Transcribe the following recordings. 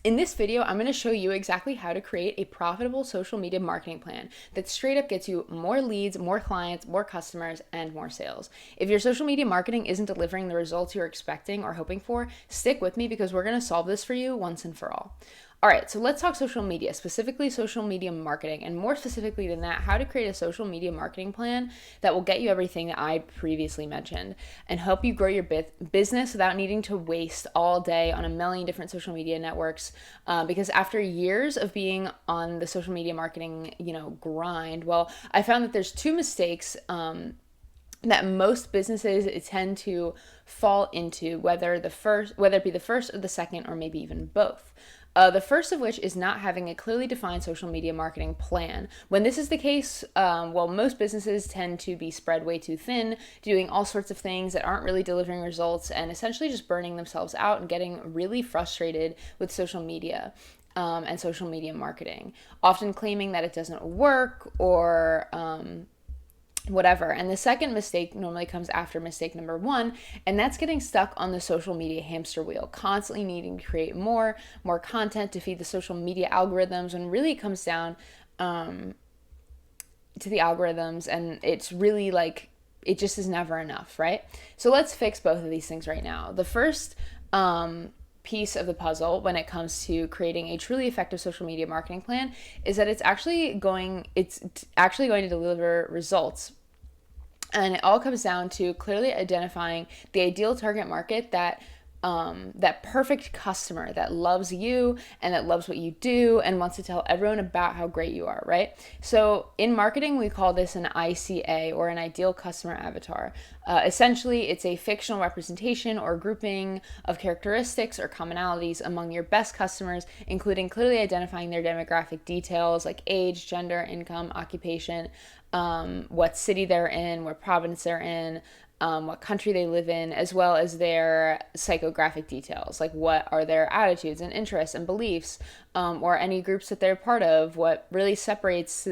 In this video, I'm going to show you exactly how to create a profitable social media marketing plan that straight up gets you more leads, more clients, more customers, and more sales. If your social media marketing isn't delivering the results you're expecting or hoping for, stick with me because we're going to solve this for you once and for all. All right, so let's talk social media, specifically social media marketing, and more specifically than that, how to create a social media marketing plan that will get you everything that I previously mentioned and help you grow your business without needing to waste all day on a million different social media networks. Because after years of being on the social media marketing, grind, well, I found that there's two mistakes that most businesses tend to fall into, whether it be the first or the second, or maybe even both. The first of which is not having a clearly defined social media marketing plan. When this is the case, most businesses tend to be spread way too thin, doing all sorts of things that aren't really delivering results and essentially just burning themselves out and getting really frustrated with social media. And social media marketing, often claiming that it doesn't work or whatever. And the second mistake normally comes after mistake number one, and that's getting stuck on the social media hamster wheel, constantly needing to create more content to feed the social media algorithms, when really it comes down to the algorithms, and it's really like it just is never enough, right? So let's fix both of these things right now. The first piece of the puzzle when it comes to creating a truly effective social media marketing plan is that it's actually going to deliver results. And it all comes down to clearly identifying the ideal target market, that perfect customer that loves you and that loves what you do and wants to tell everyone about how great you are, right? So in marketing, we call this an ICA, or an ideal customer avatar. Essentially, it's a fictional representation or grouping of characteristics or commonalities among your best customers, including clearly identifying their demographic details like age, gender, income, occupation, what city they're in, what province they're in, what country they live in, as well as their psychographic details, like what are their attitudes and interests and beliefs, or any groups that they're part of, what really separates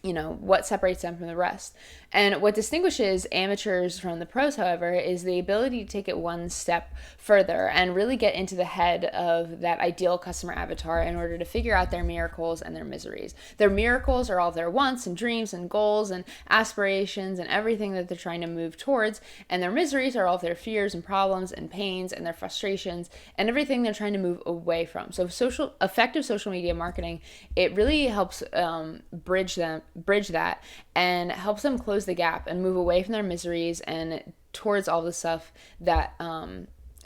what separates them from the rest. And what distinguishes amateurs from the pros, however, is the ability to take it one step further and really get into the head of that ideal customer avatar in order to figure out their miracles and their miseries. Their miracles are all their wants and dreams and goals and aspirations and everything that they're trying to move towards, and their miseries are all their fears and problems and pains and their frustrations and everything they're trying to move away from. So effective social media marketing, it really helps bridge that and helps them close the gap and move away from their miseries and towards all the stuff that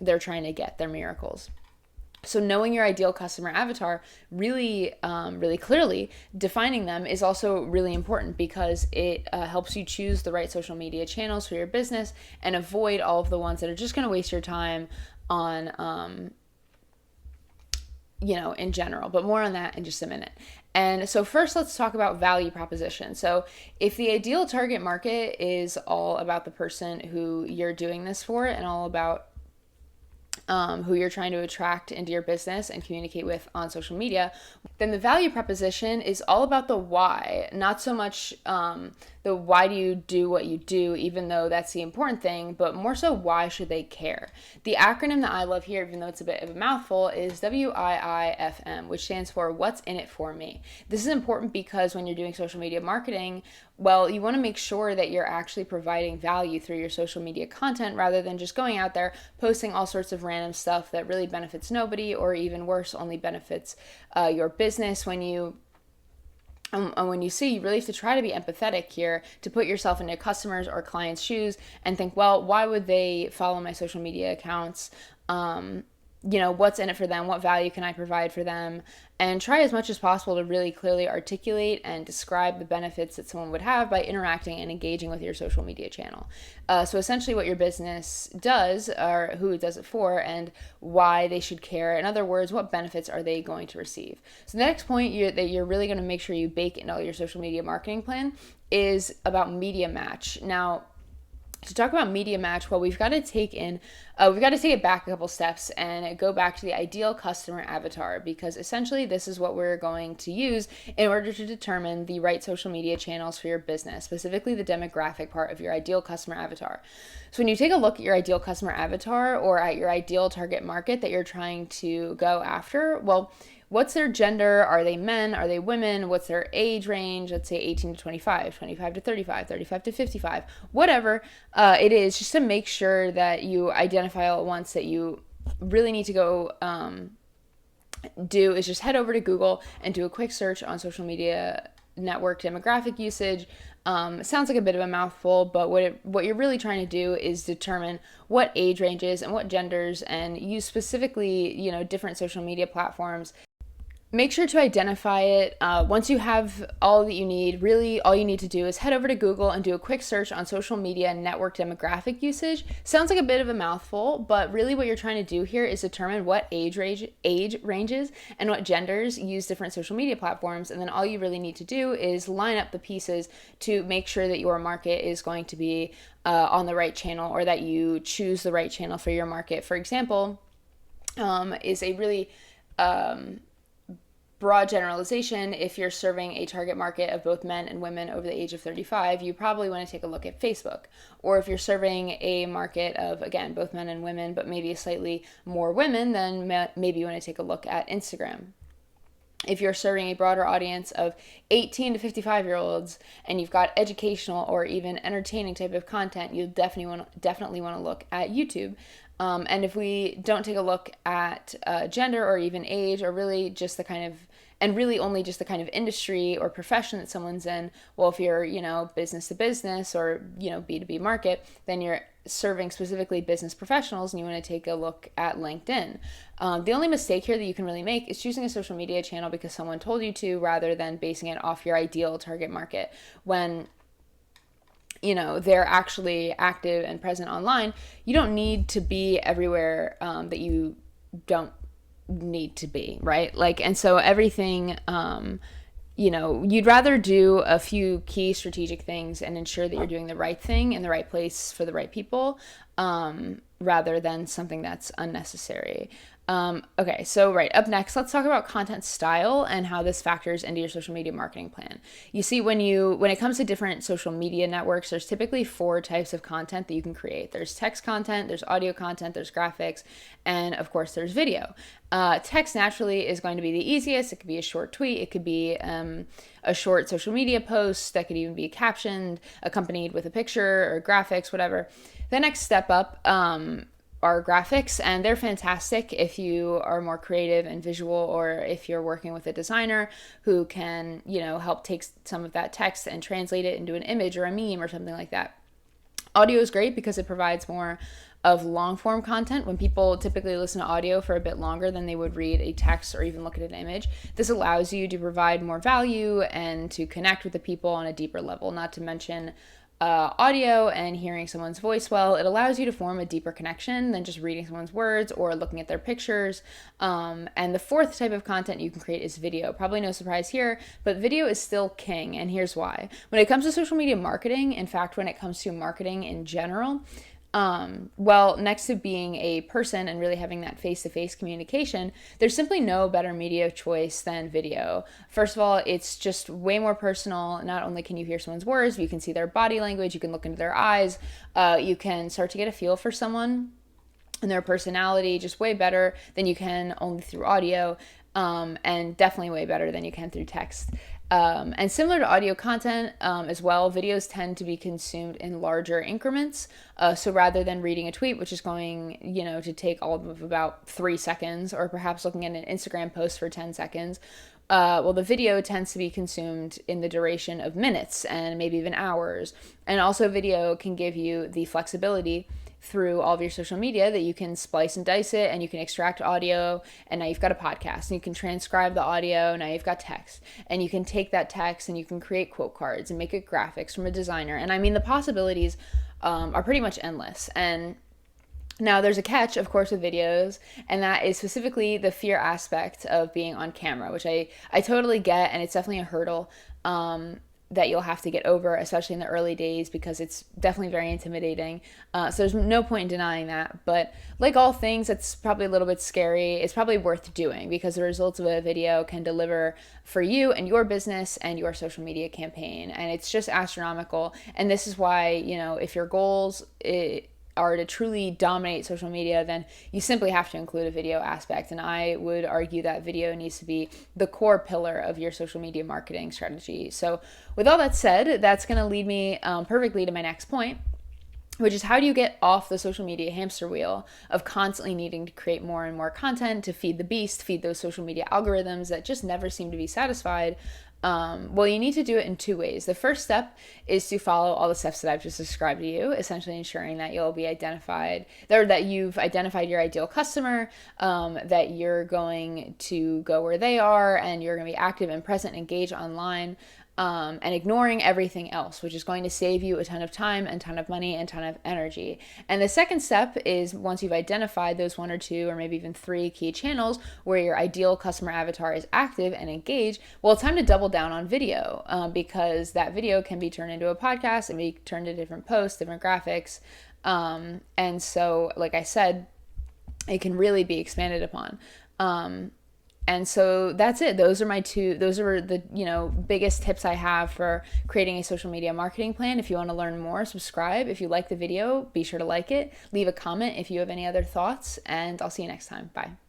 they're trying to get, their miracles. So knowing your ideal customer avatar really clearly, defining them, is also really important because it helps you choose the right social media channels for your business and avoid all of the ones that are just going to waste your time on in general, but more on that in just a minute. And so first, let's talk about value proposition. So if the ideal target market is all about the person who you're doing this for and all about who you're trying to attract into your business and communicate with on social media, then the value proposition is all about the why, not so much the why do you do what you do, even though that's the important thing, but more so why should they care. The acronym that I love here, even though it's a bit of a mouthful, is WIIFM, which stands for what's in it for me. This is important because when you're doing social media marketing, well, you want to make sure that you're actually providing value through your social media content rather than just going out there posting all sorts of random stuff that really benefits nobody, or even worse, only benefits your business. When you see, you really have to try to be empathetic here, to put yourself into customers' or clients' shoes and think, well, why would they follow my social media accounts? What's in it for them? What value can I provide for them? And try as much as possible to really clearly articulate and describe the benefits that someone would have by interacting and engaging with your social media channel. So essentially what your business does, or who it does it for, and why they should care. In other words, what benefits are they going to receive? So the next point that you're really going to make sure you bake into your social media marketing plan is about media match. Now, to talk about media match, well, we've got to take in we've got to take it back a couple steps and go back to the ideal customer avatar, because essentially this is what we're going to use in order to determine the right social media channels for your business, specifically the demographic part of your ideal customer avatar. So when you take a look at your ideal customer avatar or at your ideal target market that you're trying to go after, well, what's their gender? Are they men? Are they women? What's their age range? Let's say 18 to 25, 25 to 35, 35 to 55, whatever it is, just to make sure that you identify all at once. That you really need to go do is just head over to Google and do a quick search on social media network demographic usage. Sounds like a bit of a mouthful, but what you're really trying to do is determine what age ranges and what genders, and use specifically, different social media platforms. Make sure to identify it. Once you have all that you need, really all you need to do is head over to Google and do a quick search on social media network demographic usage. Sounds like a bit of a mouthful, but really what you're trying to do here is determine what age ranges and what genders use different social media platforms. And then all you really need to do is line up the pieces to make sure that your market is going to be on the right channel, or that you choose the right channel for your market. For example, is a really broad generalization. If you're serving a target market of both men and women over the age of 35, you probably want to take a look at Facebook. Or if you're serving a market of, again, both men and women, but maybe slightly more women, then maybe you want to take a look at Instagram. If you're serving a broader audience of 18 to 55-year-olds and you've got educational or even entertaining type of content, you definitely want to look at YouTube. And if we don't take a look at gender or even age, or really just the kind of, and really only just the kind of industry or profession that someone's in, well, if you're, business to business or, B2B market, then you're serving specifically business professionals and you want to take a look at LinkedIn. The only mistake here that you can really make is choosing a social media channel because someone told you to, rather than basing it off your ideal target market. When they're actually active and present online, you don't need to be everywhere that you don't need to be, right? And so everything, you'd rather do a few key strategic things and ensure that you're doing the right thing in the right place for the right people, rather than something that's unnecessary. Okay, so up next, let's talk about content style and how this factors into your social media marketing plan. You see, when it comes to different social media networks, there's typically 4 types of content that you can create. There's text content, there's audio content, there's graphics, and of course there's video. Text naturally is going to be the easiest. It could be a short tweet, it could be a short social media post that could even be captioned, accompanied with a picture or graphics, whatever. The next step up are graphics, and they're fantastic if you are more creative and visual, or if you're working with a designer who can, help take some of that text and translate it into an image or a meme or something like that. Audio is great because it provides more of long form content. When people typically listen to audio for a bit longer than they would read a text or even look at an image, this allows you to provide more value and to connect with the people on a deeper level. Not to mention audio and hearing someone's voice well, it allows you to form a deeper connection than just reading someone's words or looking at their pictures. And the 4th type of content you can create is video. Probably no surprise here, but video is still king, and here's why. When it comes to social media marketing, in fact, when it comes to marketing in general, next to being a person and really having that face-to-face communication, there's simply no better media choice than video. First of all, it's just way more personal. Not only can you hear someone's words, but you can see their body language, you can look into their eyes, you can start to get a feel for someone and their personality just way better than you can only through audio, and definitely way better than you can through text. And similar to audio content as well, videos tend to be consumed in larger increments. So rather than reading a tweet, which is going, to take all of about 3 seconds, or perhaps looking at an Instagram post for 10 seconds, the video tends to be consumed in the duration of minutes and maybe even hours. And also video can give you the flexibility through all of your social media that you can splice and dice it, and you can extract audio, and now you've got a podcast, and you can transcribe the audio, now you've got text, and you can take that text and you can create quote cards and make it graphics from a designer. And I mean, the possibilities are pretty much endless. And now there's a catch, of course, with videos, and that is specifically the fear aspect of being on camera, which I totally get, and it's definitely a hurdle. that you'll have to get over, especially in the early days, because it's definitely very intimidating. So there's no point in denying that. But like all things, it's probably a little bit scary. It's probably worth doing because the results of a video can deliver for you and your business and your social media campaign. And it's just astronomical. And this is why, if your goals are to truly dominate social media, then you simply have to include a video aspect. And I would argue that video needs to be the core pillar of your social media marketing strategy. So with all that said, that's going to lead me perfectly to my next point, which is how do you get off the social media hamster wheel of constantly needing to create more and more content to feed the beast, feed those social media algorithms that just never seem to be satisfied. Well, you need to do it in two ways. The first step is to follow all the steps that I've just described to you, essentially ensuring that you'll be identified, or that you've identified your ideal customer, that you're going to go where they are, and you're going to be active and present and engaged online. And ignoring everything else, which is going to save you a ton of time and ton of money and ton of energy. And the second step is, once you've identified those 1 or 2 or maybe even 3 key channels where your ideal customer avatar is active and engaged, well, it's time to double down on video, because that video can be turned into a podcast and be turned into different posts, different graphics. And so, like I said, it can really be expanded upon. And so that's it. Those are the, biggest tips I have for creating a social media marketing plan. If you want to learn more, subscribe. If you like the video, be sure to like it. Leave a comment if you have any other thoughts, and I'll see you next time. Bye.